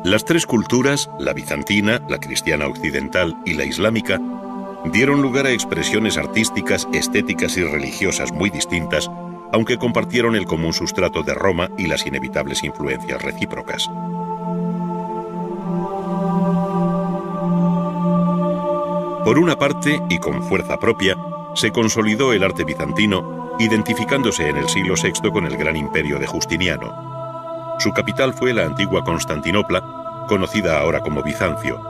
Las tres culturas, la bizantina, la cristiana occidental y la islámica, dieron lugar a expresiones artísticas, estéticas y religiosas muy distintas, aunque compartieron el común sustrato de Roma y las inevitables influencias recíprocas. Por una parte, y con fuerza propia, se consolidó el arte bizantino, identificándose en el siglo VI con el gran imperio de Justiniano. Su capital fue la antigua Constantinopla, conocida ahora como Bizancio,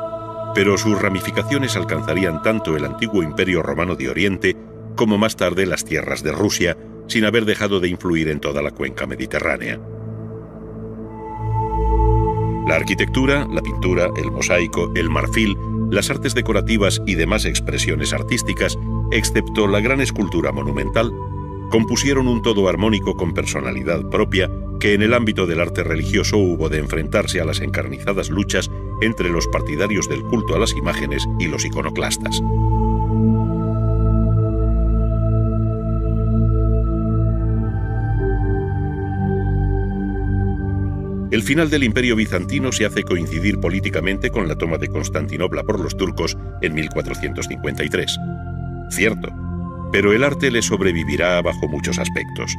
pero sus ramificaciones alcanzarían tanto el antiguo Imperio Romano de Oriente como más tarde las tierras de Rusia, sin haber dejado de influir en toda la cuenca mediterránea. La arquitectura, la pintura, el mosaico, el marfil, las artes decorativas y demás expresiones artísticas, excepto la gran escultura monumental, compusieron un todo armónico con personalidad propia que en el ámbito del arte religioso hubo de enfrentarse a las encarnizadas luchas entre los partidarios del culto a las imágenes y los iconoclastas. El final del Imperio bizantino se hace coincidir políticamente con la toma de Constantinopla por los turcos en 1453. Cierto, pero el arte le sobrevivirá bajo muchos aspectos.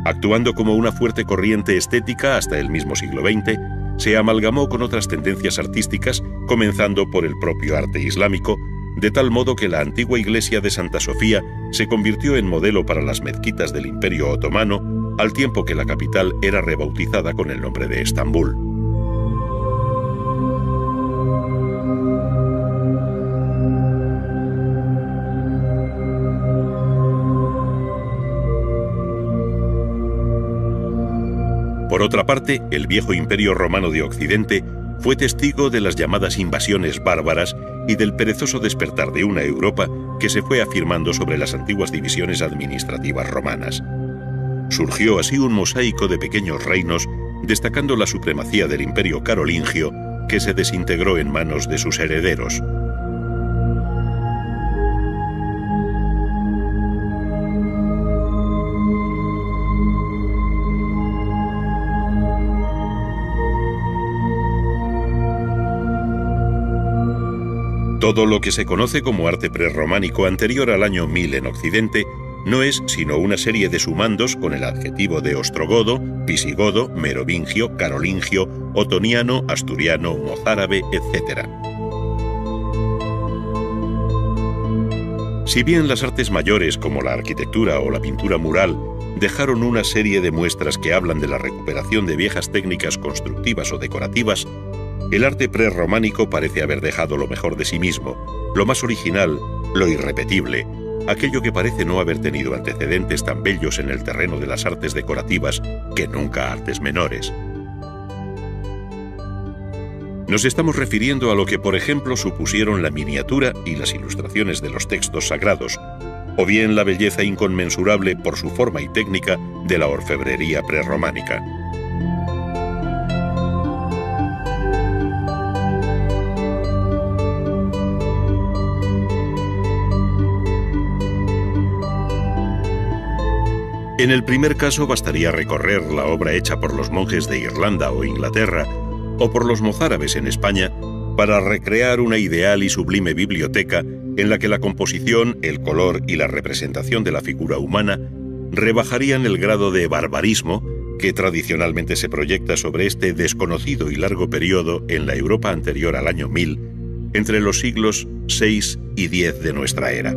Actuando como una fuerte corriente estética hasta el mismo siglo XX, se amalgamó con otras tendencias artísticas, comenzando por el propio arte islámico, de tal modo que la antigua iglesia de Santa Sofía se convirtió en modelo para las mezquitas del Imperio Otomano, al tiempo que la capital era rebautizada con el nombre de Estambul. Por otra parte, el viejo Imperio Romano de Occidente fue testigo de las llamadas invasiones bárbaras y del perezoso despertar de una Europa que se fue afirmando sobre las antiguas divisiones administrativas romanas. Surgió así un mosaico de pequeños reinos, destacando la supremacía del Imperio carolingio, que se desintegró en manos de sus herederos. Todo lo que se conoce como arte prerrománico anterior al año 1000 en Occidente no es sino una serie de sumandos con el adjetivo de ostrogodo, visigodo, merovingio, carolingio, otoniano, asturiano, mozárabe, etc. Si bien las artes mayores como la arquitectura o la pintura mural dejaron una serie de muestras que hablan de la recuperación de viejas técnicas constructivas o decorativas, el arte prerrománico parece haber dejado lo mejor de sí mismo, lo más original, lo irrepetible, aquello que parece no haber tenido antecedentes tan bellos en el terreno de las artes decorativas que nunca artes menores. Nos estamos refiriendo a lo que, por ejemplo, supusieron la miniatura y las ilustraciones de los textos sagrados, o bien la belleza inconmensurable por su forma y técnica de la orfebrería prerrománica. En el primer caso bastaría recorrer la obra hecha por los monjes de Irlanda o Inglaterra, o por los mozárabes en España, para recrear una ideal y sublime biblioteca en la que la composición, el color y la representación de la figura humana rebajarían el grado de barbarismo que tradicionalmente se proyecta sobre este desconocido y largo periodo en la Europa anterior al año 1000, entre los siglos VI y X de nuestra era.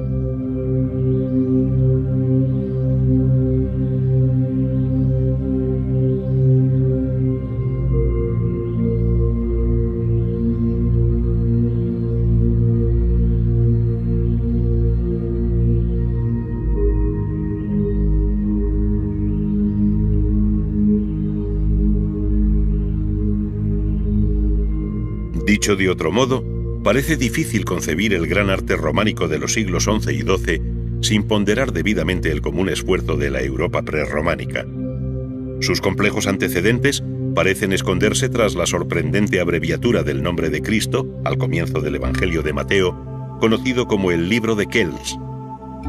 Dicho de otro modo, parece difícil concebir el gran arte románico de los siglos XI y XII sin ponderar debidamente el común esfuerzo de la Europa prerrománica. Sus complejos antecedentes parecen esconderse tras la sorprendente abreviatura del nombre de Cristo, al comienzo del Evangelio de Mateo, conocido como el Libro de Kells,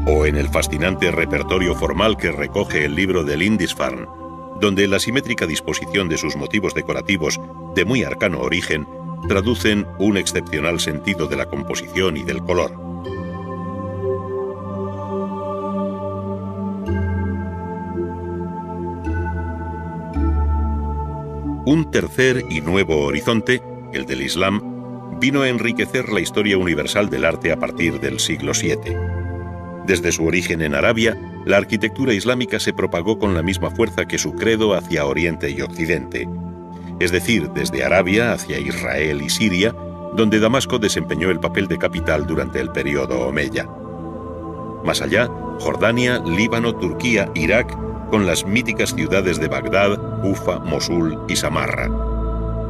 o en el fascinante repertorio formal que recoge el libro de Lindisfarne, donde la simétrica disposición de sus motivos decorativos de muy arcano origen, traducen un excepcional sentido de la composición y del color. Un tercer y nuevo horizonte, el del Islam, vino a enriquecer la historia universal del arte a partir del siglo VII. Desde su origen en Arabia, la arquitectura islámica se propagó con la misma fuerza que su credo hacia Oriente y Occidente, es decir, desde Arabia hacia Israel y Siria, donde Damasco desempeñó el papel de capital durante el período omeya. Más allá, Jordania, Líbano, Turquía, Irak, con las míticas ciudades de Bagdad, Kufa, Mosul y Samarra.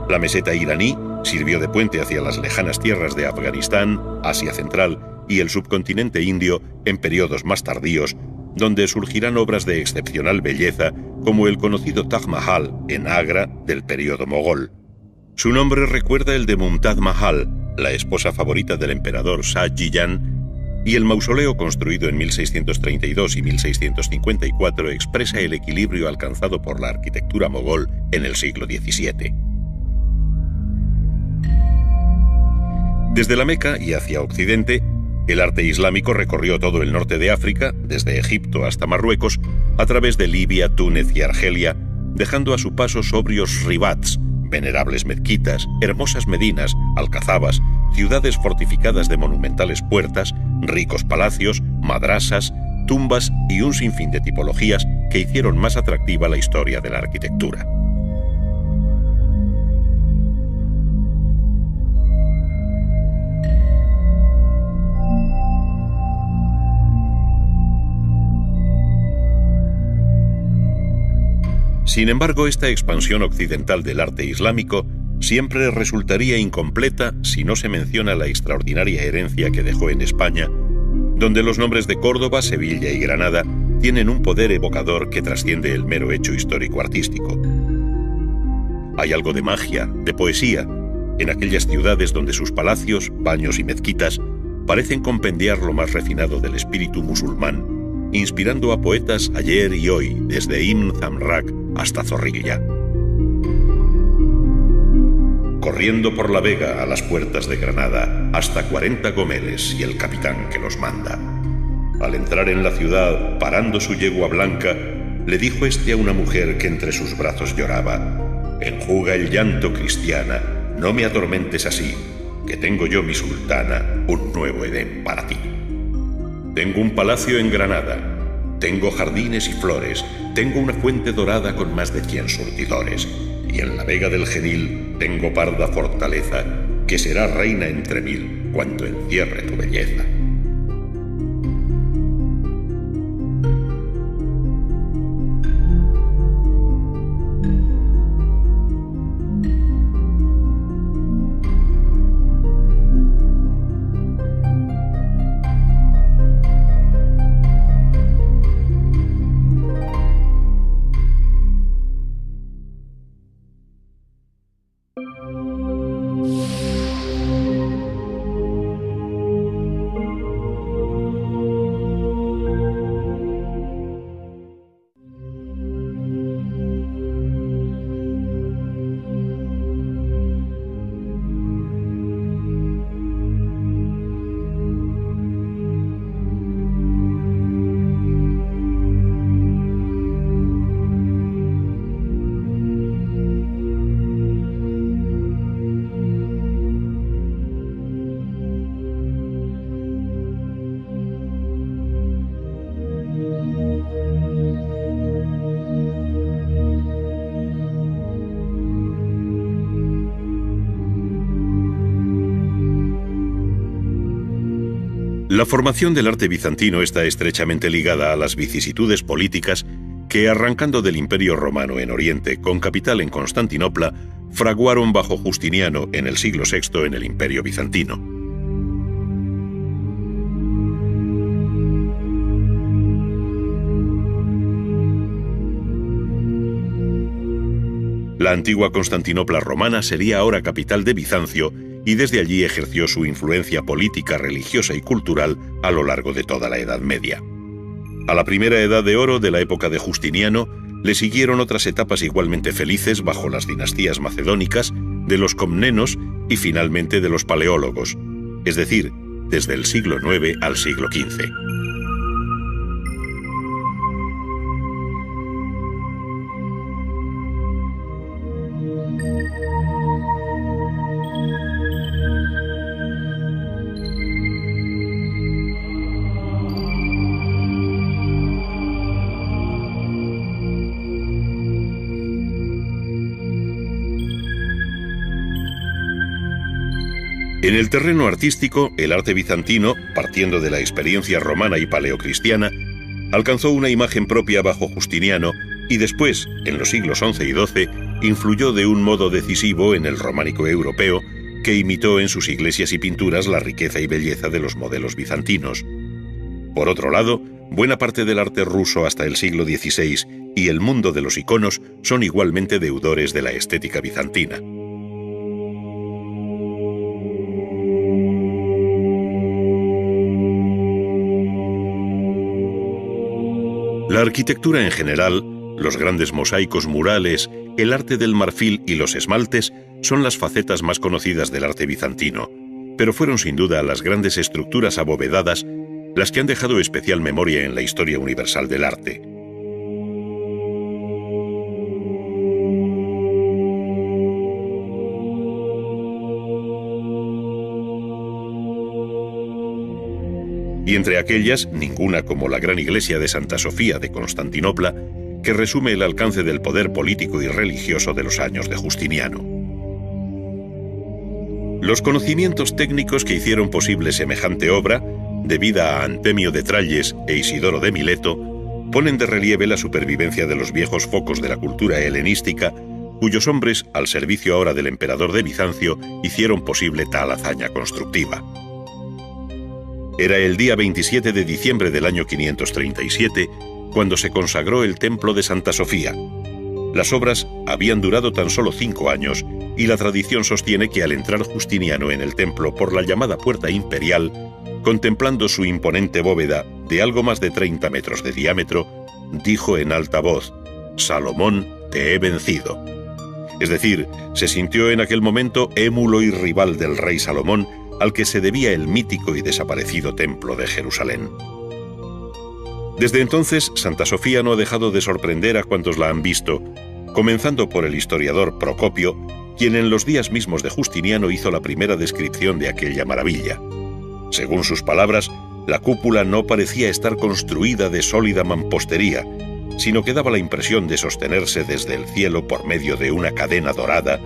La meseta iraní sirvió de puente hacia las lejanas tierras de Afganistán, Asia Central y el subcontinente indio en periodos más tardíos, donde surgirán obras de excepcional belleza como el conocido Taj Mahal en Agra del período mogol. Su nombre recuerda el de Mumtaz Mahal, la esposa favorita del emperador Shah Jahan, y el mausoleo construido en 1632 y 1654 expresa el equilibrio alcanzado por la arquitectura mogol en el siglo XVII. Desde la Meca y hacia Occidente, el arte islámico recorrió todo el norte de África, desde Egipto hasta Marruecos, a través de Libia, Túnez y Argelia, dejando a su paso sobrios ribats, venerables mezquitas, hermosas medinas, alcazabas, ciudades fortificadas de monumentales puertas, ricos palacios, madrasas, tumbas y un sinfín de tipologías que hicieron más atractiva la historia de la arquitectura. Sin embargo, esta expansión occidental del arte islámico siempre resultaría incompleta si no se menciona la extraordinaria herencia que dejó en España, donde los nombres de Córdoba, Sevilla y Granada tienen un poder evocador que trasciende el mero hecho histórico-artístico. Hay algo de magia, de poesía, en aquellas ciudades donde sus palacios, baños y mezquitas parecen compendiar lo más refinado del espíritu musulmán, inspirando a poetas ayer y hoy, desde Ibn Zamrak hasta Zorrilla. Corriendo por la Vega a las puertas de Granada, hasta 40 gomeles y el capitán que los manda. Al entrar en la ciudad, parando su yegua blanca, le dijo este a una mujer que entre sus brazos lloraba: enjuga el llanto, cristiana, no me atormentes así, que tengo yo, mi sultana, un nuevo Edén para ti. Tengo un palacio en Granada, tengo jardines y flores, tengo una fuente dorada con más de 100 surtidores, y en la Vega del Genil tengo parda fortaleza, que será reina entre mil cuando encierre tu belleza. La formación del arte bizantino está estrechamente ligada a las vicisitudes políticas que, arrancando del Imperio Romano en Oriente, con capital en Constantinopla, fraguaron bajo Justiniano en el siglo VI en el Imperio Bizantino. La antigua Constantinopla romana sería ahora capital de Bizancio, y desde allí ejerció su influencia política, religiosa y cultural a lo largo de toda la Edad Media. A la primera Edad de Oro de la época de Justiniano le siguieron otras etapas igualmente felices bajo las dinastías macedónicas, de los comnenos y finalmente de los paleólogos, es decir, desde el siglo IX al siglo XV. En el terreno artístico, el arte bizantino, partiendo de la experiencia romana y paleocristiana, alcanzó una imagen propia bajo Justiniano y después, en los siglos XI y XII, influyó de un modo decisivo en el románico europeo, que imitó en sus iglesias y pinturas la riqueza y belleza de los modelos bizantinos. Por otro lado, buena parte del arte ruso hasta el siglo XVI y el mundo de los iconos son igualmente deudores de la estética bizantina. La arquitectura en general, los grandes mosaicos murales, el arte del marfil y los esmaltes son las facetas más conocidas del arte bizantino, pero fueron sin duda las grandes estructuras abovedadas las que han dejado especial memoria en la historia universal del arte. Y entre aquellas, ninguna como la gran iglesia de Santa Sofía de Constantinopla, que resume el alcance del poder político y religioso de los años de Justiniano. Los conocimientos técnicos que hicieron posible semejante obra, debida a Antemio de Tralles e Isidoro de Mileto, ponen de relieve la supervivencia de los viejos focos de la cultura helenística, cuyos hombres, al servicio ahora del emperador de Bizancio, hicieron posible tal hazaña constructiva. Era el día 27 de diciembre del año 537 cuando se consagró el templo de Santa Sofía. Las obras habían durado tan solo 5 años y la tradición sostiene que al entrar Justiniano en el templo por la llamada Puerta Imperial, contemplando su imponente bóveda de algo más de 30 metros de diámetro, dijo en alta voz: «Salomón, te he vencido». Es decir, se sintió en aquel momento émulo y rival del rey Salomón, al que se debía el mítico y desaparecido templo de Jerusalén. Desde entonces, Santa Sofía no ha dejado de sorprender a cuantos la han visto, comenzando por el historiador Procopio, quien en los días mismos de Justiniano hizo la primera descripción de aquella maravilla. Según sus palabras, la cúpula no parecía estar construida de sólida mampostería, sino que daba la impresión de sostenerse desde el cielo por medio de una cadena dorada,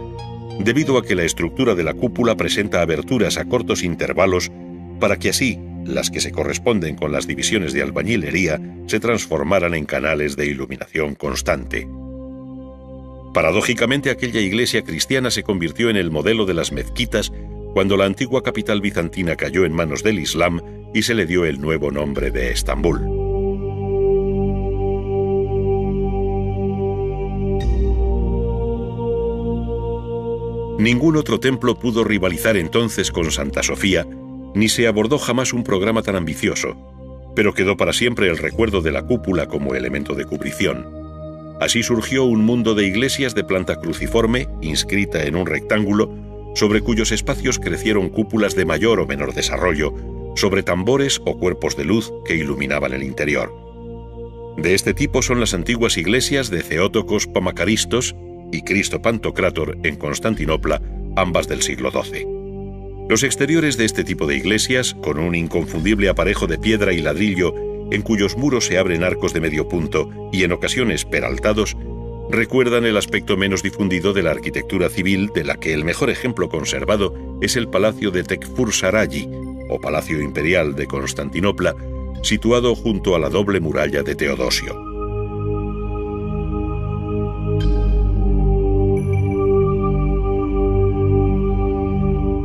debido a que la estructura de la cúpula presenta aberturas a cortos intervalos para que así las que se corresponden con las divisiones de albañilería se transformaran en canales de iluminación constante. Paradójicamente, aquella iglesia cristiana se convirtió en el modelo de las mezquitas cuando la antigua capital bizantina cayó en manos del Islam y se le dio el nuevo nombre de Estambul. Ningún otro templo pudo rivalizar entonces con Santa Sofía, ni se abordó jamás un programa tan ambicioso, pero quedó para siempre el recuerdo de la cúpula como elemento de cubrición. Así surgió un mundo de iglesias de planta cruciforme, inscrita en un rectángulo, sobre cuyos espacios crecieron cúpulas de mayor o menor desarrollo, sobre tambores o cuerpos de luz que iluminaban el interior. De este tipo son las antiguas iglesias de Theotokos Pamakaristos y Cristo Pantocrátor en Constantinopla, ambas del siglo XII. Los exteriores de este tipo de iglesias, con un inconfundible aparejo de piedra y ladrillo en cuyos muros se abren arcos de medio punto y en ocasiones peraltados, recuerdan el aspecto menos difundido de la arquitectura civil, de la que el mejor ejemplo conservado es el Palacio de Tekfur-Sarayi, o Palacio Imperial de Constantinopla, situado junto a la doble muralla de Teodosio.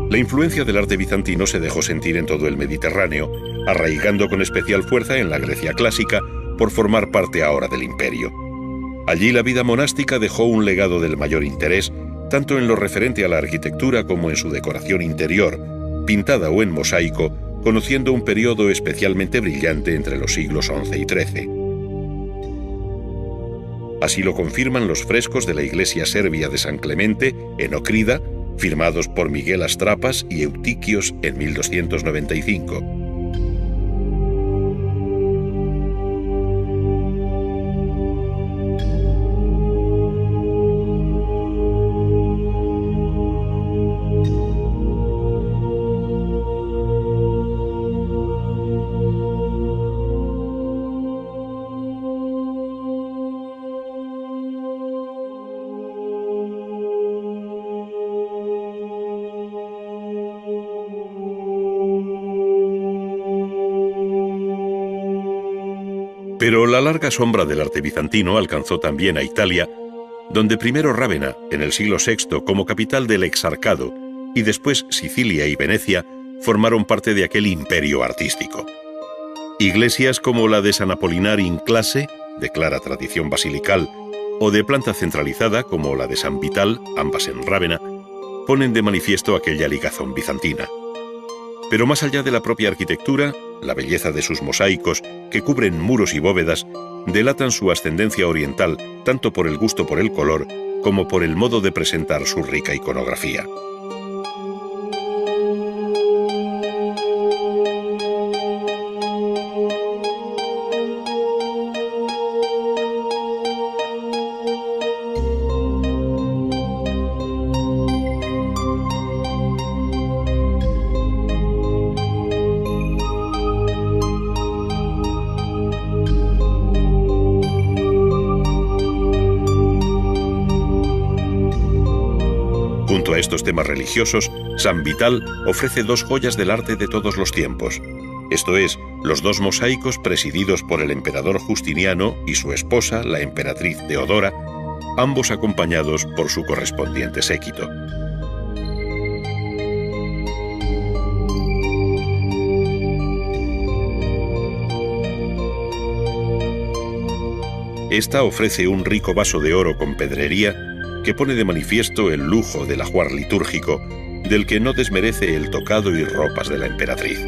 La influencia del arte bizantino se dejó sentir en todo el Mediterráneo, arraigando con especial fuerza en la Grecia clásica por formar parte ahora del imperio. Allí la vida monástica dejó un legado del mayor interés, tanto en lo referente a la arquitectura como en su decoración interior, pintada o en mosaico, conociendo un periodo especialmente brillante entre los siglos XI y XIII. Así lo confirman los frescos de la iglesia serbia de San Clemente, en Ocrida, firmados por Miguel Astrapas y Eutiquios en 1295. Pero la larga sombra del arte bizantino alcanzó también a Italia, donde primero Rávena, en el siglo VI, como capital del Exarcado, y después Sicilia y Venecia, formaron parte de aquel imperio artístico. Iglesias como la de San Apolinar in Clase, de clara tradición basilical, o de planta centralizada como la de San Vital, ambas en Rávena, ponen de manifiesto aquella ligazón bizantina. Pero más allá de la propia arquitectura, la belleza de sus mosaicos, que cubren muros y bóvedas, delatan su ascendencia oriental tanto por el gusto por el color como por el modo de presentar su rica iconografía. Junto a estos temas religiosos, San Vital ofrece dos joyas del arte de todos los tiempos. Esto es, los dos mosaicos presididos por el emperador Justiniano y su esposa, la emperatriz Teodora, ambos acompañados por su correspondiente séquito. Esta ofrece un rico vaso de oro con pedrería que pone de manifiesto el lujo del ajuar litúrgico, del que no desmerece el tocado y ropas de la emperatriz.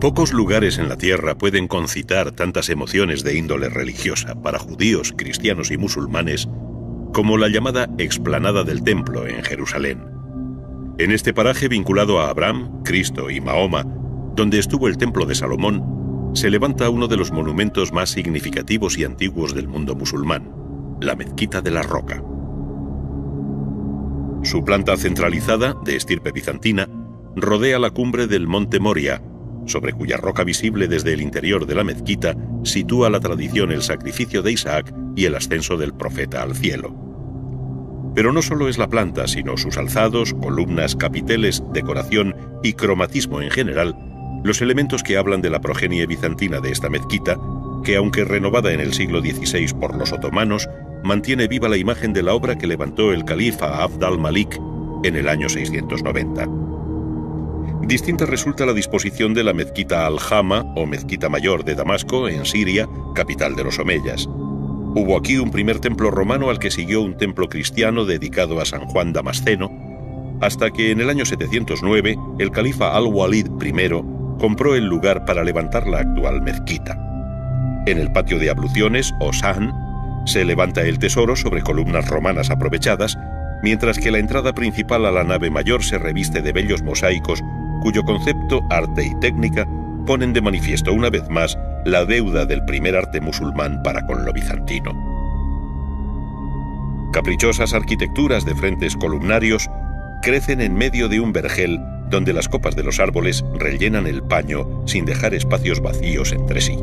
Pocos lugares en la tierra pueden concitar tantas emociones de índole religiosa para judíos, cristianos y musulmanes como la llamada explanada del Templo en Jerusalén. En este paraje vinculado a Abraham, Cristo y Mahoma, donde estuvo el Templo de Salomón, se levanta uno de los monumentos más significativos y antiguos del mundo musulmán, la Mezquita de la Roca. Su planta centralizada, de estirpe bizantina, rodea la cumbre del Monte Moria, sobre cuya roca visible desde el interior de la mezquita sitúa la tradición el sacrificio de Isaac y el ascenso del profeta al cielo. Pero no solo es la planta, sino sus alzados, columnas, capiteles, decoración y cromatismo en general, los elementos que hablan de la progenie bizantina de esta mezquita, que aunque renovada en el siglo XVI por los otomanos, mantiene viva la imagen de la obra que levantó el califa Abd al-Malik en el año 690. Distinta resulta la disposición de la mezquita al-Jama o mezquita mayor de Damasco, en Siria, capital de los omeyas. Hubo aquí un primer templo romano al que siguió un templo cristiano dedicado a San Juan Damasceno, hasta que en el año 709 el califa al-Walid I compró el lugar para levantar la actual mezquita. En el patio de abluciones, o Sahn, se levanta el tesoro sobre columnas romanas aprovechadas, mientras que la entrada principal a la nave mayor se reviste de bellos mosaicos cuyo concepto, arte y técnica ponen de manifiesto una vez más la deuda del primer arte musulmán para con lo bizantino. Caprichosas arquitecturas de frentes columnarios crecen en medio de un vergel donde las copas de los árboles rellenan el paño sin dejar espacios vacíos entre sí.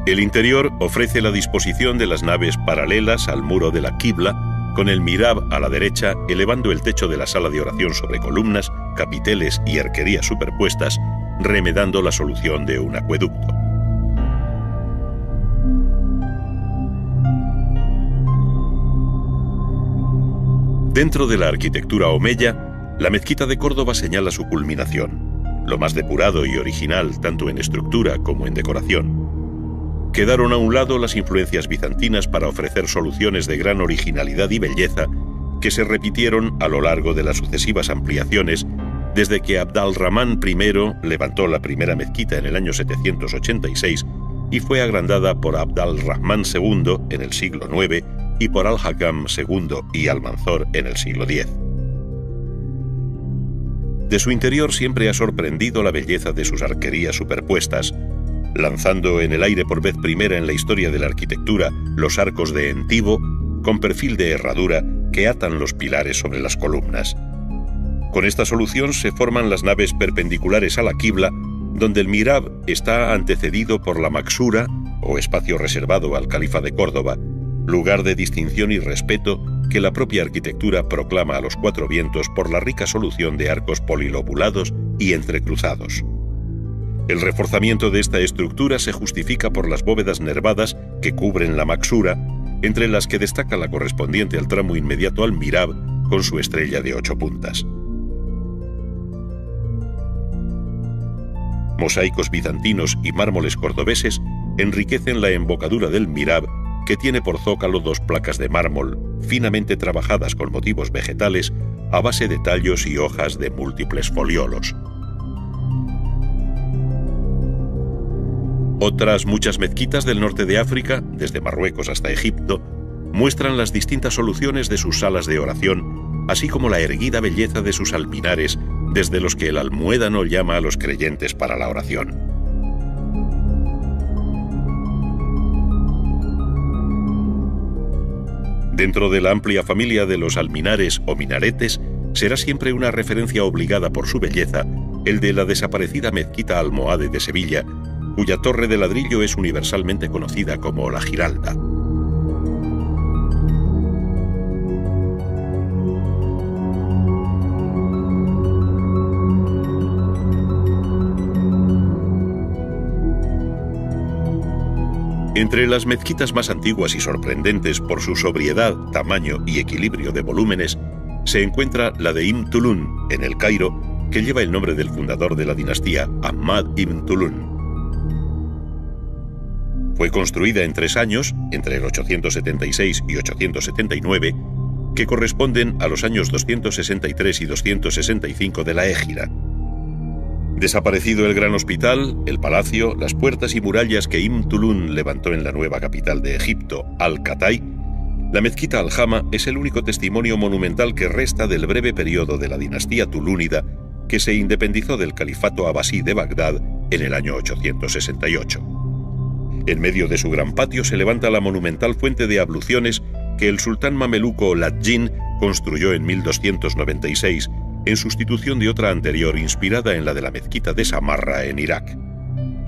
El interior ofrece la disposición de las naves paralelas al muro de la Qibla, con el mihrab a la derecha elevando el techo de la sala de oración sobre columnas, capiteles y arquerías superpuestas, remedando la solución de un acueducto. Dentro de la arquitectura omeya, la mezquita de Córdoba señala su culminación, lo más depurado y original tanto en estructura como en decoración. Quedaron a un lado las influencias bizantinas para ofrecer soluciones de gran originalidad y belleza que se repitieron a lo largo de las sucesivas ampliaciones desde que Abd al-Rahman I levantó la primera mezquita en el año 786 y fue agrandada por Abd al-Rahman II en el siglo IX y por Al-Hakam II y Almanzor en el siglo X. De su interior siempre ha sorprendido la belleza de sus arquerías superpuestas, lanzando en el aire por vez primera en la historia de la arquitectura los arcos de entivo con perfil de herradura que atan los pilares sobre las columnas. Con esta solución se forman las naves perpendiculares a la Qibla, donde el mihrab está antecedido por la maksura, o espacio reservado al califa de Córdoba, lugar de distinción y respeto que la propia arquitectura proclama a los cuatro vientos por la rica solución de arcos polilobulados y entrecruzados. El reforzamiento de esta estructura se justifica por las bóvedas nervadas que cubren la maksura, entre las que destaca la correspondiente al tramo inmediato al mihrab con su estrella de 8 puntas. Mosaicos bizantinos y mármoles cordobeses enriquecen la embocadura del mihrab, que tiene por zócalo 2 placas de mármol, finamente trabajadas con motivos vegetales a base de tallos y hojas de múltiples foliolos. Otras muchas mezquitas del norte de África, desde Marruecos hasta Egipto, muestran las distintas soluciones de sus salas de oración, así como la erguida belleza de sus alminares, desde los que el almuédano llama a los creyentes para la oración. Dentro de la amplia familia de los alminares o minaretes, será siempre una referencia obligada por su belleza el de la desaparecida mezquita almohade de Sevilla, cuya torre de ladrillo es universalmente conocida como la Giralda. Entre las mezquitas más antiguas y sorprendentes por su sobriedad, tamaño y equilibrio de volúmenes, se encuentra la de Ibn Tulun, en el Cairo, que lleva el nombre del fundador de la dinastía, Ahmad ibn Tulun. Fue construida en 3 años, entre el 876 y 879, que corresponden a los años 263 y 265 de la Égira. Desaparecido el gran hospital, el palacio, las puertas y murallas que Ibn Tulun levantó en la nueva capital de Egipto, Al-Khatay, la mezquita Al-Jama es el único testimonio monumental que resta del breve periodo de la dinastía tulúnida que se independizó del califato abasí de Bagdad en el año 868. En medio de su gran patio se levanta la monumental fuente de abluciones que el sultán mameluco Lad-Din construyó en 1296, en sustitución de otra anterior inspirada en la de la mezquita de Samarra en Irak.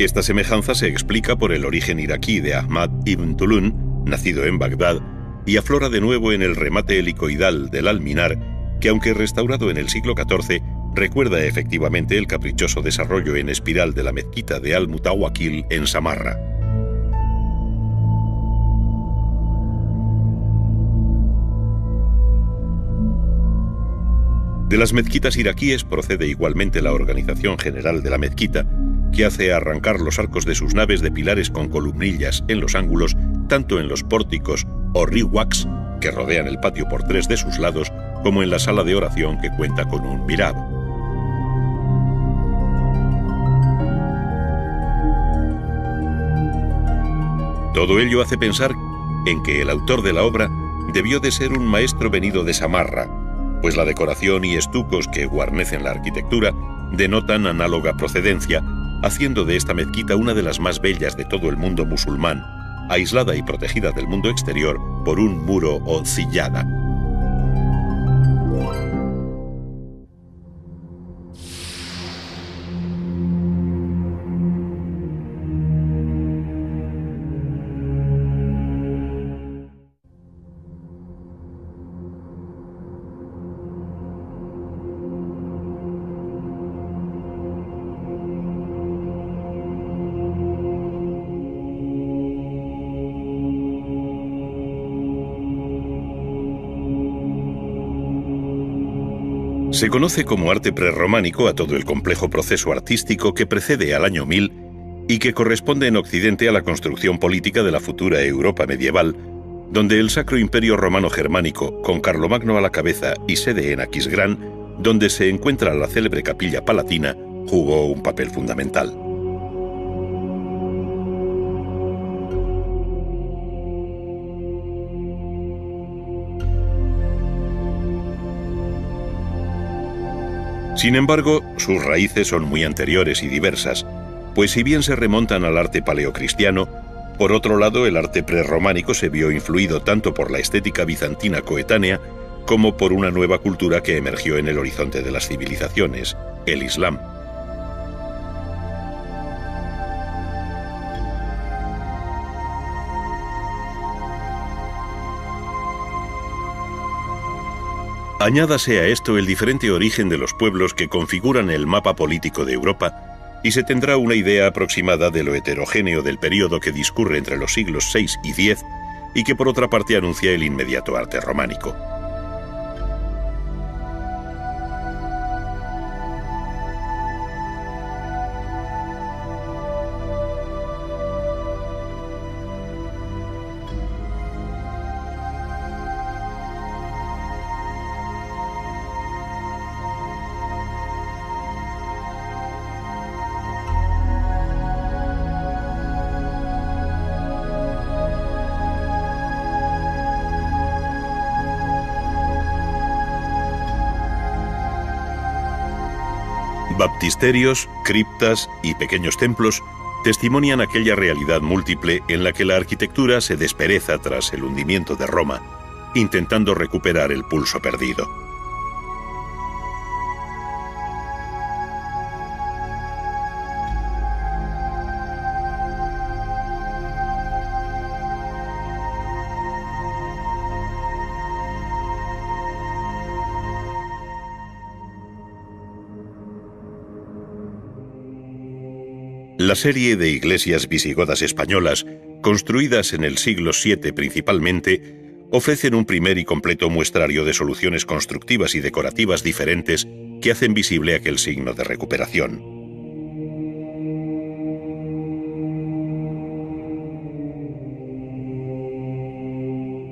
Esta semejanza se explica por el origen iraquí de Ahmad ibn Tulun, nacido en Bagdad, y aflora de nuevo en el remate helicoidal del alminar, que aunque restaurado en el siglo XIV, recuerda efectivamente el caprichoso desarrollo en espiral de la mezquita de Al-Mutawakkil en Samarra. De las mezquitas iraquíes procede igualmente la organización general de la mezquita, que hace arrancar los arcos de sus naves de pilares con columnillas en los ángulos, tanto en los pórticos o riwaks, que rodean el patio por 3 de sus lados, como en la sala de oración que cuenta con un mihrab. Todo ello hace pensar en que el autor de la obra debió de ser un maestro venido de Samarra, pues la decoración y estucos que guarnecen la arquitectura denotan análoga procedencia, haciendo de esta mezquita una de las más bellas de todo el mundo musulmán, aislada y protegida del mundo exterior por un muro o sillada. Se conoce como arte prerrománico a todo el complejo proceso artístico que precede al año 1000 y que corresponde en Occidente a la construcción política de la futura Europa medieval, donde el Sacro Imperio Romano Germánico, con Carlomagno a la cabeza y sede en Aquisgrán, donde se encuentra la célebre Capilla Palatina, jugó un papel fundamental. Sin embargo, sus raíces son muy anteriores y diversas, pues si bien se remontan al arte paleocristiano, por otro lado el arte prerrománico se vio influido tanto por la estética bizantina coetánea como por una nueva cultura que emergió en el horizonte de las civilizaciones, el Islam. Añádase a esto el diferente origen de los pueblos que configuran el mapa político de Europa y se tendrá una idea aproximada de lo heterogéneo del período que discurre entre los siglos VI y X y que por otra parte anuncia el inmediato arte románico. Baptisterios, criptas y pequeños templos testimonian aquella realidad múltiple en la que la arquitectura se despereza tras el hundimiento de Roma, intentando recuperar el pulso perdido. La serie de iglesias visigodas españolas, construidas en el siglo VII principalmente, ofrecen un primer y completo muestrario de soluciones constructivas y decorativas diferentes que hacen visible aquel signo de recuperación.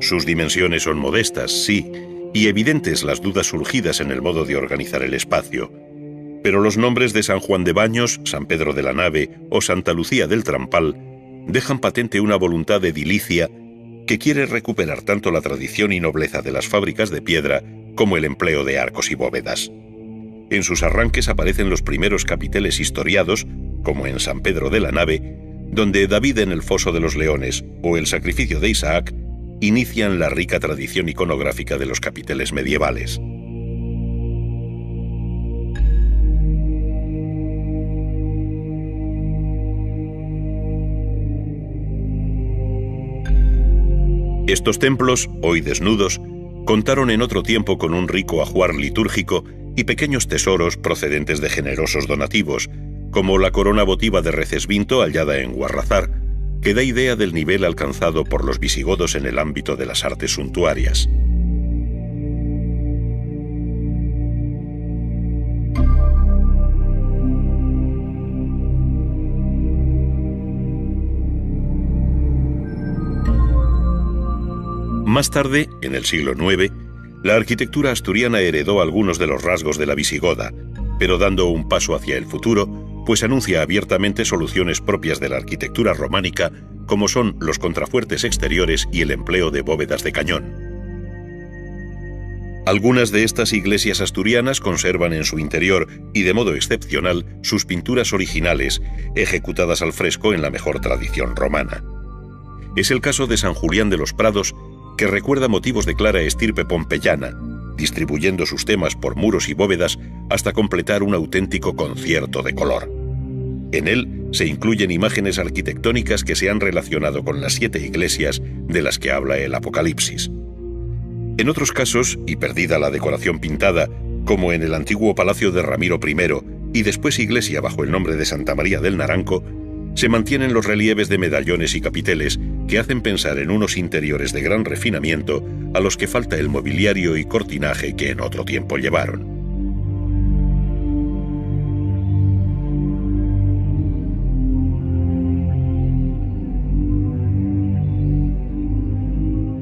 Sus dimensiones son modestas, sí, y evidentes las dudas surgidas en el modo de organizar el espacio. Pero los nombres de San Juan de Baños, San Pedro de la Nave o Santa Lucía del Trampal dejan patente una voluntad edilicia que quiere recuperar tanto la tradición y nobleza de las fábricas de piedra como el empleo de arcos y bóvedas. En sus arranques aparecen los primeros capiteles historiados, como en San Pedro de la Nave, donde David en el Foso de los Leones o el sacrificio de Isaac inician la rica tradición iconográfica de los capiteles medievales. Estos templos, hoy desnudos, contaron en otro tiempo con un rico ajuar litúrgico y pequeños tesoros procedentes de generosos donativos, como la corona votiva de Recesvinto hallada en Guarrazar, que da idea del nivel alcanzado por los visigodos en el ámbito de las artes suntuarias. Más tarde, en el siglo IX, la arquitectura asturiana heredó algunos de los rasgos de la visigoda, pero dando un paso hacia el futuro, pues anuncia abiertamente soluciones propias de la arquitectura románica, como son los contrafuertes exteriores y el empleo de bóvedas de cañón. Algunas de estas iglesias asturianas conservan en su interior, y de modo excepcional, sus pinturas originales, ejecutadas al fresco en la mejor tradición romana. Es el caso de San Julián de los Prados, que recuerda motivos de clara estirpe pompeyana, distribuyendo sus temas por muros y bóvedas hasta completar un auténtico concierto de color. En él se incluyen imágenes arquitectónicas que se han relacionado con las 7 iglesias de las que habla el Apocalipsis. En otros casos, y perdida la decoración pintada, como en el antiguo palacio de Ramiro I y después iglesia bajo el nombre de Santa María del Naranco, se mantienen los relieves de medallones y capiteles que hacen pensar en unos interiores de gran refinamiento a los que falta el mobiliario y cortinaje que en otro tiempo llevaron.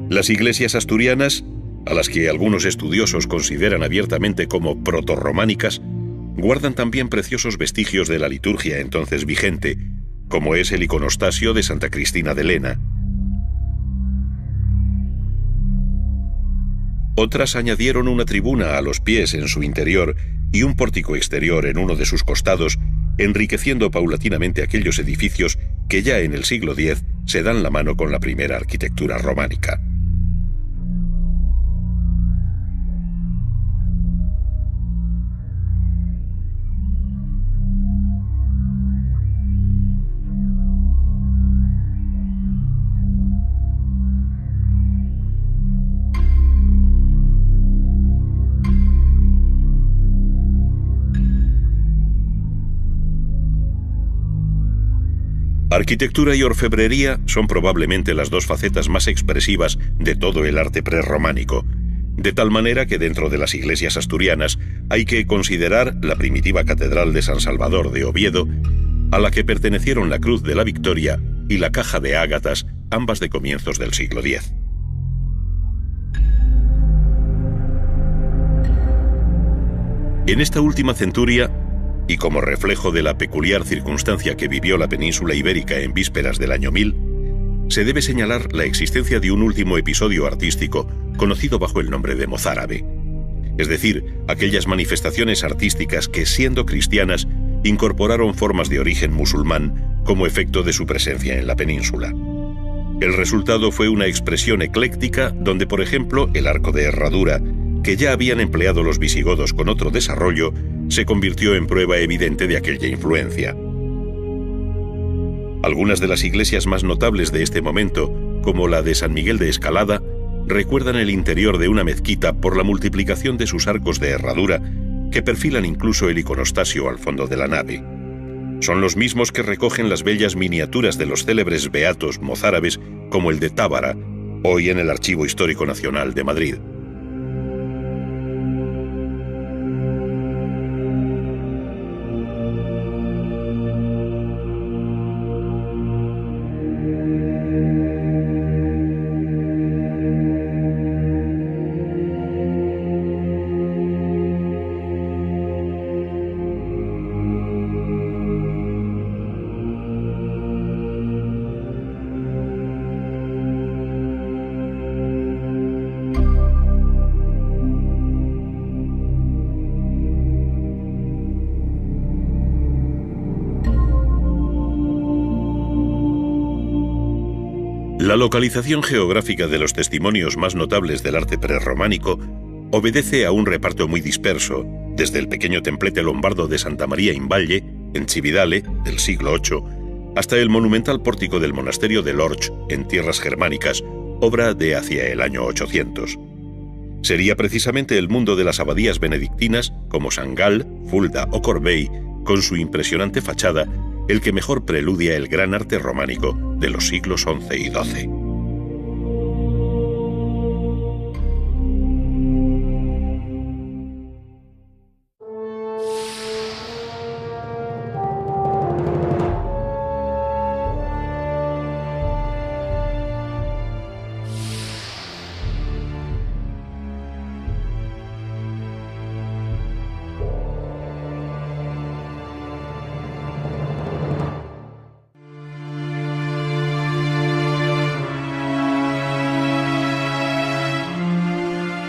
Las iglesias asturianas, a las que algunos estudiosos consideran abiertamente como protorrománicas, guardan también preciosos vestigios de la liturgia entonces vigente, como es el iconostasio de Santa Cristina de Lena. Otras añadieron una tribuna a los pies en su interior y un pórtico exterior en uno de sus costados, enriqueciendo paulatinamente aquellos edificios que ya en el siglo X se dan la mano con la primera arquitectura románica. Arquitectura y orfebrería son probablemente las dos facetas más expresivas de todo el arte prerrománico, de tal manera que dentro de las iglesias asturianas hay que considerar la primitiva catedral de San Salvador de Oviedo, a la que pertenecieron la Cruz de la Victoria y la Caja de Ágatas, ambas de comienzos del siglo X. En esta última centuria, y como reflejo de la peculiar circunstancia que vivió la península ibérica en vísperas del año 1000, se debe señalar la existencia de un último episodio artístico conocido bajo el nombre de mozárabe, es decir, aquellas manifestaciones artísticas que, siendo cristianas, incorporaron formas de origen musulmán como efecto de su presencia en la península. El resultado fue una expresión ecléctica donde, por ejemplo, el arco de herradura, que ya habían empleado los visigodos con otro desarrollo, se convirtió en prueba evidente de aquella influencia. Algunas de las iglesias más notables de este momento, como la de San Miguel de Escalada, recuerdan el interior de una mezquita por la multiplicación de sus arcos de herradura, que perfilan incluso el iconostasio al fondo de la nave. Son los mismos que recogen las bellas miniaturas de los célebres beatos mozárabes, como el de Tábara, hoy en el Archivo Histórico Nacional de Madrid. La localización geográfica de los testimonios más notables del arte prerrománico obedece a un reparto muy disperso, desde el pequeño templete lombardo de Santa María in Valle, en Cividale, del siglo VIII, hasta el monumental pórtico del monasterio de Lorch, en tierras germánicas, obra de hacia el año 800. Sería precisamente el mundo de las abadías benedictinas, como San Gall, Fulda o Corbeil, con su impresionante fachada, el que mejor preludia el gran arte románico de los siglos XI y XII.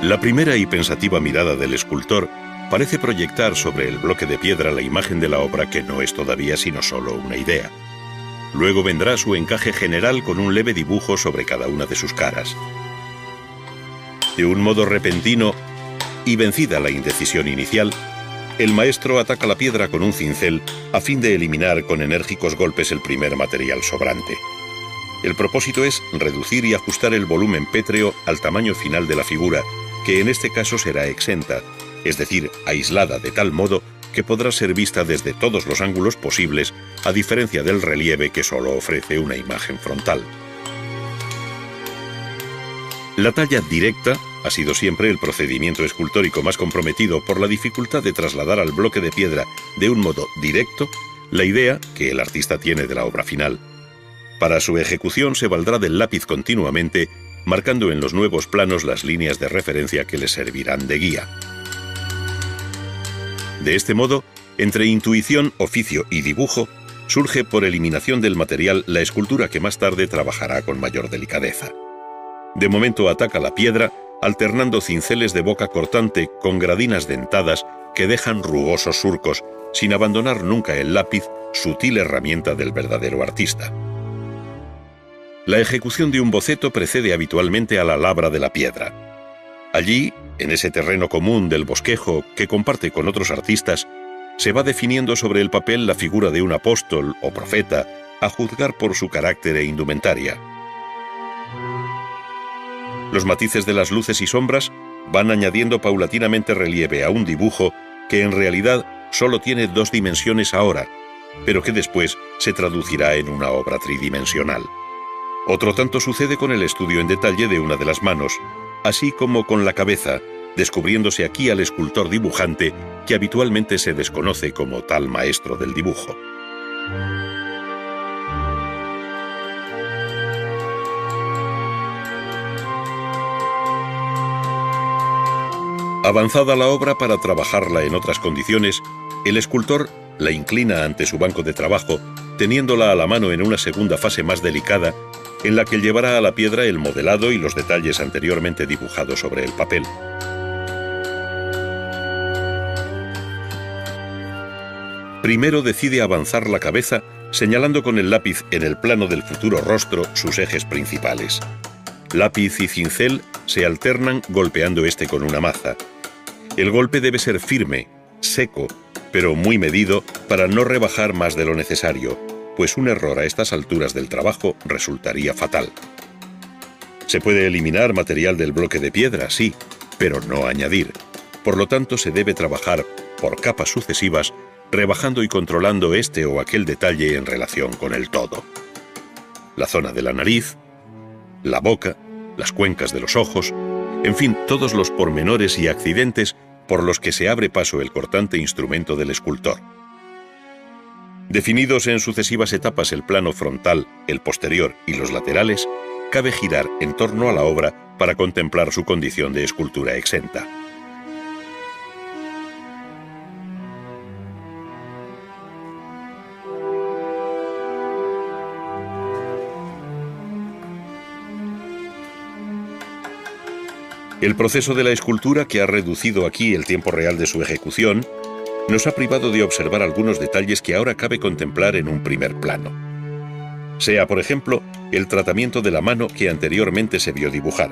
La primera y pensativa mirada del escultor parece proyectar sobre el bloque de piedra la imagen de la obra que no es todavía sino solo una idea. Luego vendrá su encaje general con un leve dibujo sobre cada una de sus caras. De un modo repentino y vencida la indecisión inicial, el maestro ataca la piedra con un cincel a fin de eliminar con enérgicos golpes el primer material sobrante. El propósito es reducir y ajustar el volumen pétreo al tamaño final de la figura, que en este caso será exenta, es decir, aislada de tal modo que podrá ser vista desde todos los ángulos posibles, a diferencia del relieve que solo ofrece una imagen frontal. La talla directa ha sido siempre el procedimiento escultórico más comprometido por la dificultad de trasladar al bloque de piedra de un modo directo la idea que el artista tiene de la obra final. Para su ejecución se valdrá del lápiz continuamente marcando en los nuevos planos las líneas de referencia que les servirán de guía. De este modo, entre intuición, oficio y dibujo, surge por eliminación del material la escultura que más tarde trabajará con mayor delicadeza. De momento ataca la piedra, alternando cinceles de boca cortante con gradinas dentadas que dejan rugosos surcos, sin abandonar nunca el lápiz, sutil herramienta del verdadero artista. La ejecución de un boceto precede habitualmente a la labra de la piedra. Allí, en ese terreno común del bosquejo que comparte con otros artistas, se va definiendo sobre el papel la figura de un apóstol o profeta, a juzgar por su carácter e indumentaria. Los matices de las luces y sombras van añadiendo paulatinamente relieve a un dibujo que en realidad solo tiene 2 dimensiones ahora, pero que después se traducirá en una obra tridimensional. Otro tanto sucede con el estudio en detalle de una de las manos, así como con la cabeza, descubriéndose aquí al escultor dibujante que habitualmente se desconoce como tal maestro del dibujo. Avanzada la obra para trabajarla en otras condiciones, el escultor la inclina ante su banco de trabajo, teniéndola a la mano en una segunda fase más delicada, en la que llevará a la piedra el modelado y los detalles anteriormente dibujados sobre el papel. Primero decide avanzar la cabeza, señalando con el lápiz en el plano del futuro rostro sus ejes principales. Lápiz y cincel se alternan golpeando este con una maza. El golpe debe ser firme, seco, pero muy medido para no rebajar más de lo necesario, pues un error a estas alturas del trabajo resultaría fatal. Se puede eliminar material del bloque de piedra, sí, pero no añadir. Por lo tanto, se debe trabajar por capas sucesivas, rebajando y controlando este o aquel detalle en relación con el todo. La zona de la nariz, la boca, las cuencas de los ojos, en fin, todos los pormenores y accidentes por los que se abre paso el cortante instrumento del escultor. Definidos en sucesivas etapas el plano frontal, el posterior y los laterales, cabe girar en torno a la obra para contemplar su condición de escultura exenta. El proceso de la escultura, que ha reducido aquí el tiempo real de su ejecución, nos ha privado de observar algunos detalles que ahora cabe contemplar en un primer plano. Sea, por ejemplo, el tratamiento de la mano que anteriormente se vio dibujar.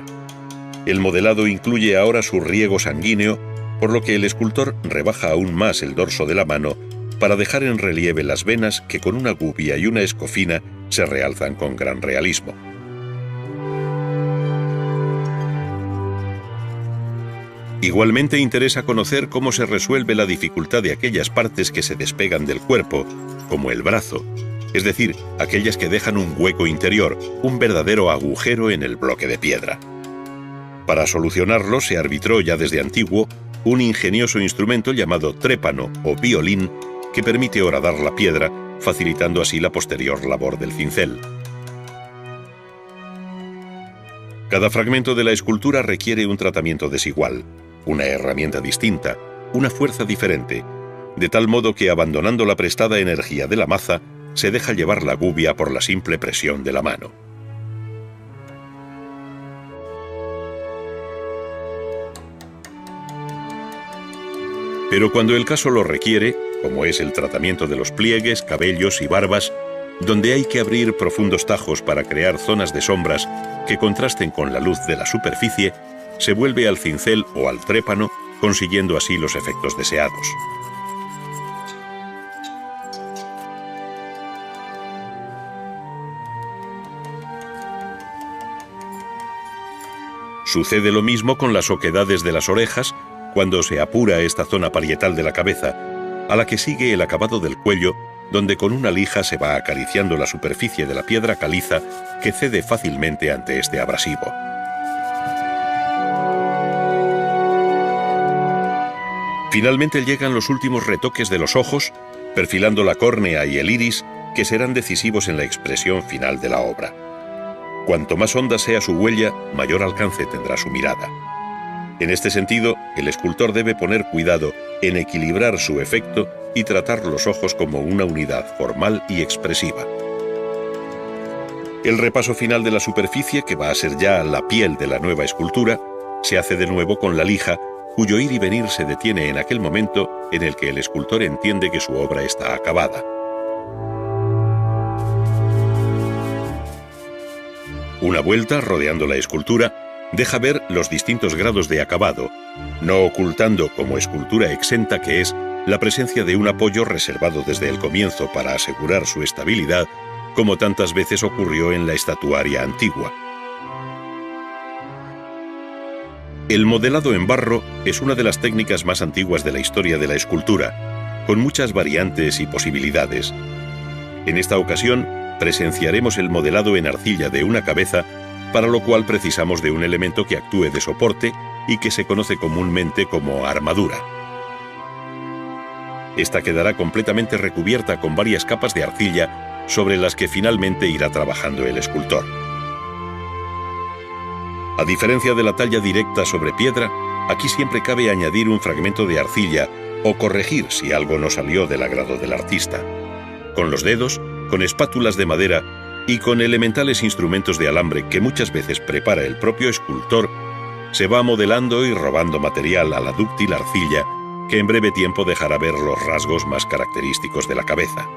El modelado incluye ahora su riego sanguíneo, por lo que el escultor rebaja aún más el dorso de la mano para dejar en relieve las venas que con una gubia y una escofina se realzan con gran realismo. Igualmente interesa conocer cómo se resuelve la dificultad de aquellas partes que se despegan del cuerpo, como el brazo, es decir, aquellas que dejan un hueco interior, un verdadero agujero en el bloque de piedra. Para solucionarlo se arbitró ya desde antiguo un ingenioso instrumento llamado trépano o violín que permite horadar la piedra, facilitando así la posterior labor del cincel. Cada fragmento de la escultura requiere un tratamiento desigual, una herramienta distinta, una fuerza diferente, de tal modo que abandonando la prestada energía de la maza, se deja llevar la gubia por la simple presión de la mano. Pero cuando el caso lo requiere, como es el tratamiento de los pliegues, cabellos y barbas, donde hay que abrir profundos tajos para crear zonas de sombras que contrasten con la luz de la superficie, se vuelve al cincel o al trépano, consiguiendo así los efectos deseados. Sucede lo mismo con las oquedades de las orejas cuando se apura esta zona parietal de la cabeza, a la que sigue el acabado del cuello, donde con una lija se va acariciando la superficie de la piedra caliza que cede fácilmente ante este abrasivo. Finalmente llegan los últimos retoques de los ojos, perfilando la córnea y el iris, que serán decisivos en la expresión final de la obra. Cuanto más honda sea su huella, mayor alcance tendrá su mirada. En este sentido, el escultor debe poner cuidado en equilibrar su efecto y tratar los ojos como una unidad formal y expresiva. El repaso final de la superficie, que va a ser ya la piel de la nueva escultura, se hace de nuevo con la lija, cuyo ir y venir se detiene en aquel momento en el que el escultor entiende que su obra está acabada. Una vuelta rodeando la escultura deja ver los distintos grados de acabado, no ocultando, como escultura exenta que es, la presencia de un apoyo reservado desde el comienzo para asegurar su estabilidad, como tantas veces ocurrió en la estatuaria antigua. El modelado en barro es una de las técnicas más antiguas de la historia de la escultura, con muchas variantes y posibilidades. En esta ocasión, presenciaremos el modelado en arcilla de una cabeza, para lo cual precisamos de un elemento que actúe de soporte y que se conoce comúnmente como armadura. Esta quedará completamente recubierta con varias capas de arcilla sobre las que finalmente irá trabajando el escultor. A diferencia de la talla directa sobre piedra, aquí siempre cabe añadir un fragmento de arcilla o corregir si algo no salió del agrado del artista. Con los dedos, con espátulas de madera y con elementales instrumentos de alambre que muchas veces prepara el propio escultor, se va modelando y robando material a la dúctil arcilla que en breve tiempo dejará ver los rasgos más característicos de la cabeza.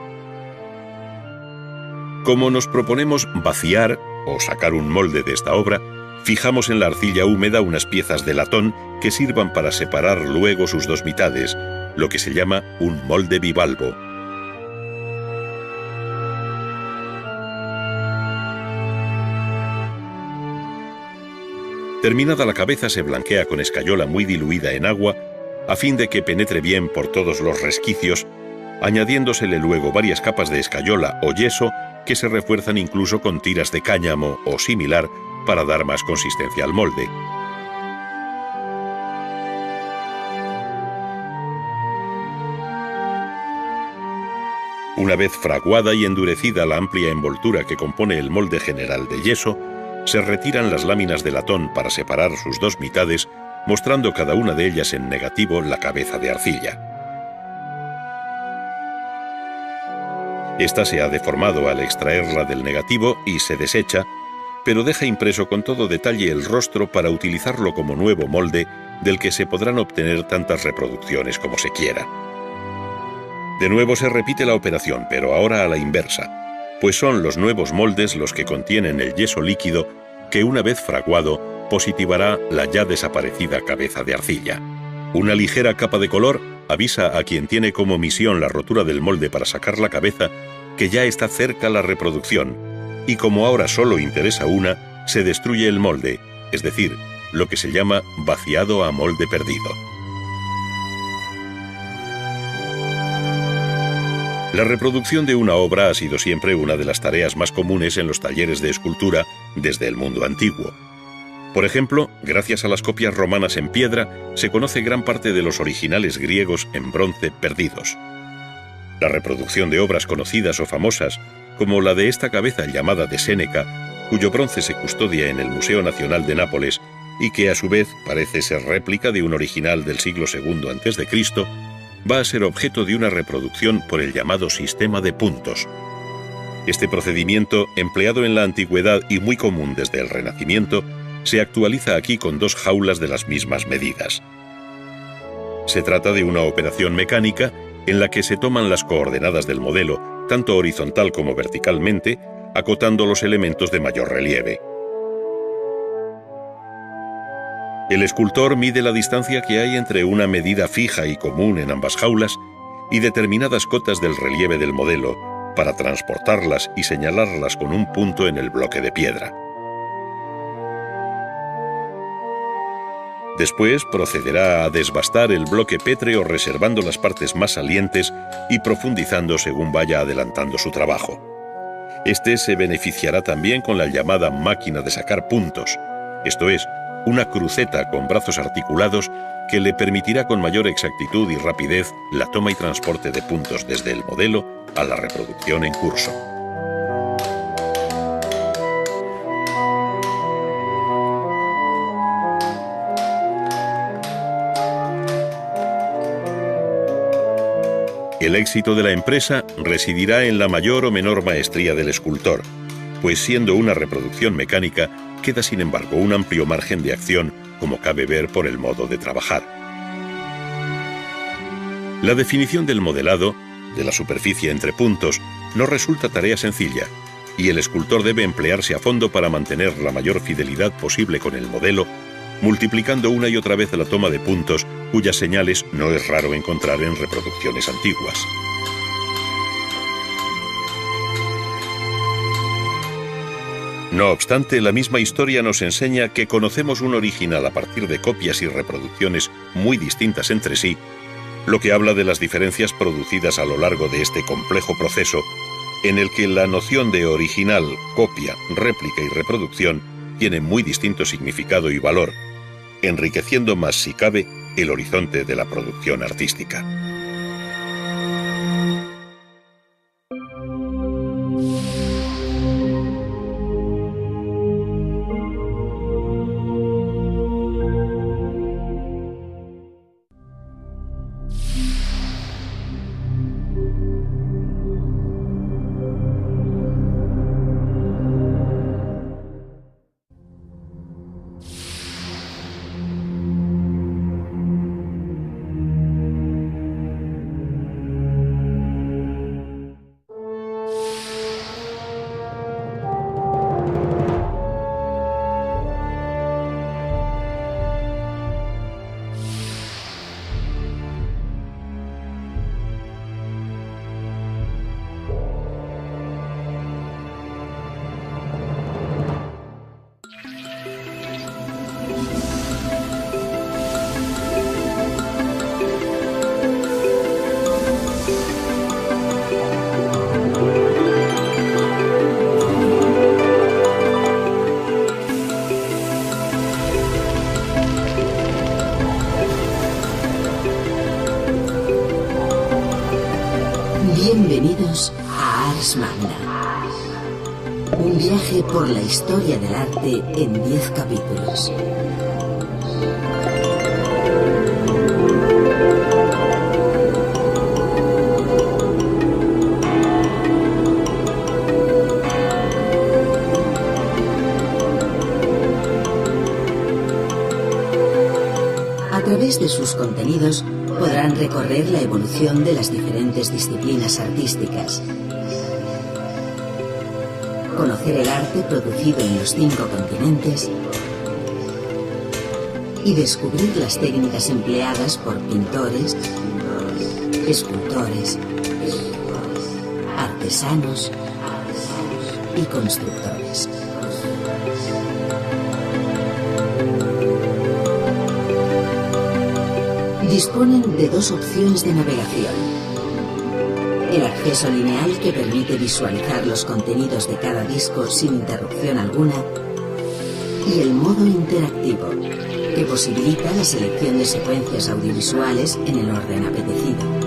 Como nos proponemos vaciar o sacar un molde de esta obra, fijamos en la arcilla húmeda unas piezas de latón que sirvan para separar luego sus dos mitades, lo que se llama un molde bivalvo. Terminada la cabeza se blanquea con escayola muy diluida en agua a fin de que penetre bien por todos los resquicios, añadiéndosele luego varias capas de escayola o yeso que se refuerzan incluso con tiras de cáñamo o similar para dar más consistencia al molde. Una vez fraguada y endurecida la amplia envoltura que compone el molde general de yeso, se retiran las láminas de latón para separar sus dos mitades, mostrando cada una de ellas en negativo la cabeza de arcilla. Esta se ha deformado al extraerla del negativo y se desecha, pero deja impreso con todo detalle el rostro para utilizarlo como nuevo molde del que se podrán obtener tantas reproducciones como se quiera. De nuevo se repite la operación, pero ahora a la inversa, pues son los nuevos moldes los que contienen el yeso líquido que, una vez fraguado, positivará la ya desaparecida cabeza de arcilla. Una ligera capa de color avisa a quien tiene como misión la rotura del molde para sacar la cabeza que ya está cerca la reproducción, y como ahora solo interesa una, se destruye el molde, es decir, lo que se llama vaciado a molde perdido. La reproducción de una obra ha sido siempre una de las tareas más comunes en los talleres de escultura desde el mundo antiguo. Por ejemplo, gracias a las copias romanas en piedra, se conoce gran parte de los originales griegos en bronce perdidos. La reproducción de obras conocidas o famosas, como la de esta cabeza llamada de Séneca, cuyo bronce se custodia en el Museo Nacional de Nápoles y que a su vez parece ser réplica de un original del siglo II a.C., va a ser objeto de una reproducción por el llamado sistema de puntos. Este procedimiento, empleado en la antigüedad y muy común desde el Renacimiento, se actualiza aquí con dos jaulas de las mismas medidas. Se trata de una operación mecánica en la que se toman las coordenadas del modelo, tanto horizontal como verticalmente, acotando los elementos de mayor relieve. El escultor mide la distancia que hay entre una medida fija y común en ambas jaulas y determinadas cotas del relieve del modelo para transportarlas y señalarlas con un punto en el bloque de piedra. Después procederá a desbastar el bloque pétreo reservando las partes más salientes y profundizando según vaya adelantando su trabajo. Este se beneficiará también con la llamada máquina de sacar puntos, esto es, una cruceta con brazos articulados que le permitirá con mayor exactitud y rapidez la toma y transporte de puntos desde el modelo a la reproducción en curso. El éxito de la empresa residirá en la mayor o menor maestría del escultor, pues siendo una reproducción mecánica, queda sin embargo un amplio margen de acción, como cabe ver por el modo de trabajar. La definición del modelado, de la superficie entre puntos, no resulta tarea sencilla, y el escultor debe emplearse a fondo para mantener la mayor fidelidad posible con el modelo, multiplicando una y otra vez la toma de puntos, cuyas señales no es raro encontrar en reproducciones antiguas. No obstante, la misma historia nos enseña que conocemos un original a partir de copias y reproducciones muy distintas entre sí, lo que habla de las diferencias producidas a lo largo de este complejo proceso, en el que la noción de original, copia, réplica y reproducción tiene muy distinto significado y valor, enriqueciendo más, si cabe, el horizonte de la producción artística. Bienvenidos a Ars Magna, un viaje por la historia del arte en 10 capítulos. A través de sus contenidos podrán recorrer la evolución de las diferentes disciplinas artísticas, conocer el arte producido en los 5 continentes y descubrir las técnicas empleadas por pintores, escultores, artesanos y constructores. Disponen de 2 opciones de navegación: el acceso lineal, que permite visualizar los contenidos de cada disco sin interrupción alguna, y el modo interactivo, que posibilita la selección de secuencias audiovisuales en el orden apetecido.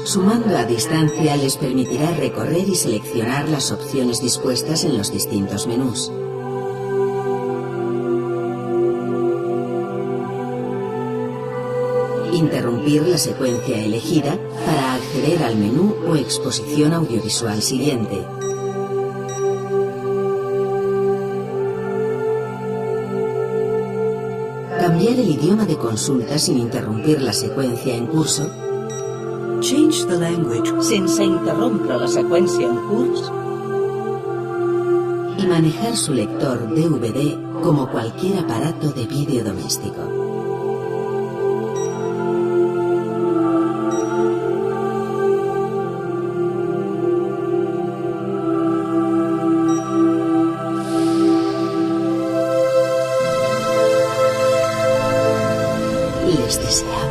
Su mando a distancia les permitirá recorrer y seleccionar las opciones dispuestas en los distintos menús. Interrumpir la secuencia elegida para acceder al menú o exposición audiovisual siguiente. Cambiar el idioma de consulta sin interrumpir la secuencia en curso. Change the language sense interrompre la seqüència en curs. Y manejar su lector DVD como cualquier aparato de vídeo doméstico. Les deseamos